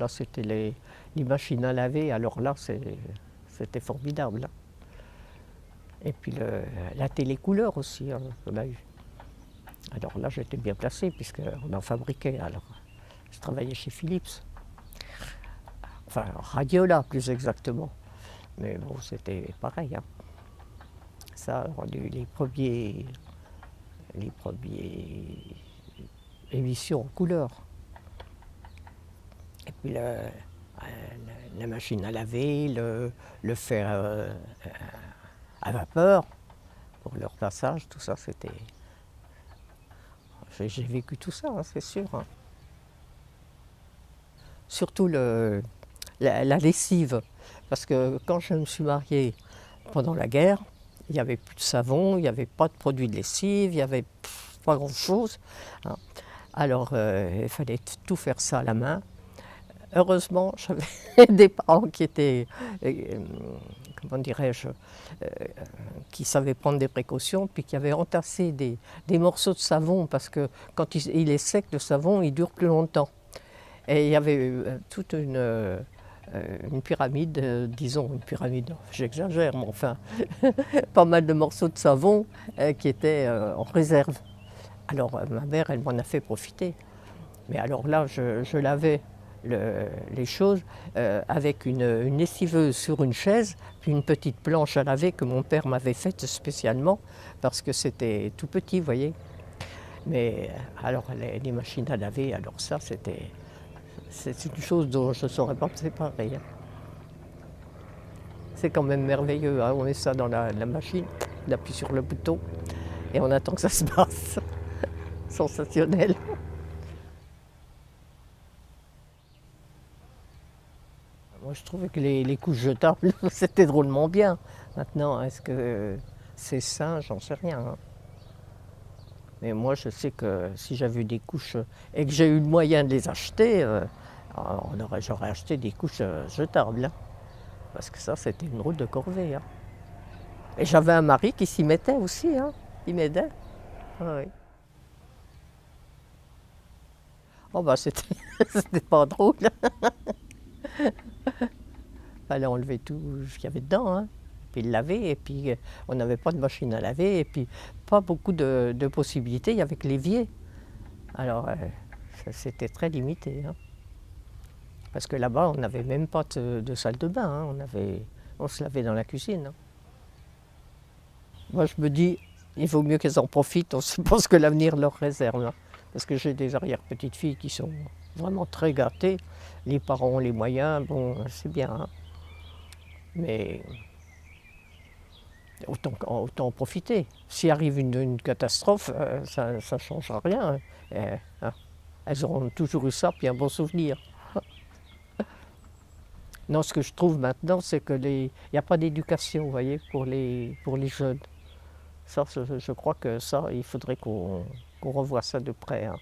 Là, c'était les machines à laver. Alors là, c'était formidable, hein. Et puis la télécouleur aussi, hein, qu'on a eu. Alors là, j'étais bien placé puisqu'on en fabriquait. Alors, je travaillais chez Philips. Enfin, Radiola, plus exactement. Mais bon, c'était pareil, hein. Ça, on a eu les premiers émissions en couleur. Et puis la machine à laver, le fer à vapeur pour leur passage, tout ça, c'était. J'ai vécu tout ça, hein, c'est sûr, hein. Surtout la lessive, parce que quand je me suis mariée pendant la guerre, il n'y avait plus de savon, il n'y avait pas de produits de lessive, il n'y avait pas grand-chose, hein. Alors il fallait tout faire ça à la main. Heureusement, j'avais des parents qui étaient, comment dirais-je, qui savaient prendre des précautions, puis qui avaient entassé des morceaux de savon, parce que quand il est sec, le savon, il dure plus longtemps. Et il y avait toute une pyramide, disons une pyramide, j'exagère, mais enfin, pas mal de morceaux de savon qui étaient en réserve. Alors ma mère, elle m'en a fait profiter. Mais alors là, je lavais les choses avec une lessiveuse sur une chaise, puis une petite planche à laver que mon père m'avait faite spécialement, parce que c'était tout petit, vous voyez. Mais alors les machines à laver, alors ça, c'est une chose dont je ne saurais pas me séparer, hein. C'est quand même merveilleux, hein. On met ça dans la machine, on appuie sur le bouton et on attend que ça se passe. Sensationnel. Moi, je trouvais que les couches jetables, c'était drôlement bien. Maintenant, est-ce que c'est sain? J'en sais rien, hein. Mais moi, je sais que si j'avais eu des couches et que j'ai eu le moyen de les acheter, j'aurais acheté des couches jetables, hein. Parce que ça, c'était une drôle de corvée, hein. Et j'avais un mari qui s'y mettait aussi, hein. Il m'aidait. Ah oui. Oh bah c'était c'était pas drôle. Fallait enlever tout ce qu'il y avait dedans, hein. Puis le laver, et puis on n'avait pas de machine à laver, et puis pas beaucoup de possibilités, il y avait que l'évier. Alors c'était très limité, hein. Parce que là-bas, on n'avait même pas de salle de bain, hein. On se lavait dans la cuisine, hein. Moi, je me dis, il vaut mieux qu'elles en profitent, on sait pas ce que l'avenir leur réserve, hein. Parce que j'ai des arrière-petites-filles qui sont vraiment très gâtées. Les parents ont les moyens, bon, c'est bien, hein. Mais autant en profiter. S'il arrive une catastrophe, ça ne changera rien, hein. Hein. Elles auront toujours eu ça, puis un bon souvenir. Non, ce que je trouve maintenant, c'est qu'il n'y a pas d'éducation, vous voyez, pour les jeunes. Ça, je crois que ça, il faudrait qu'on revoie ça de près, hein.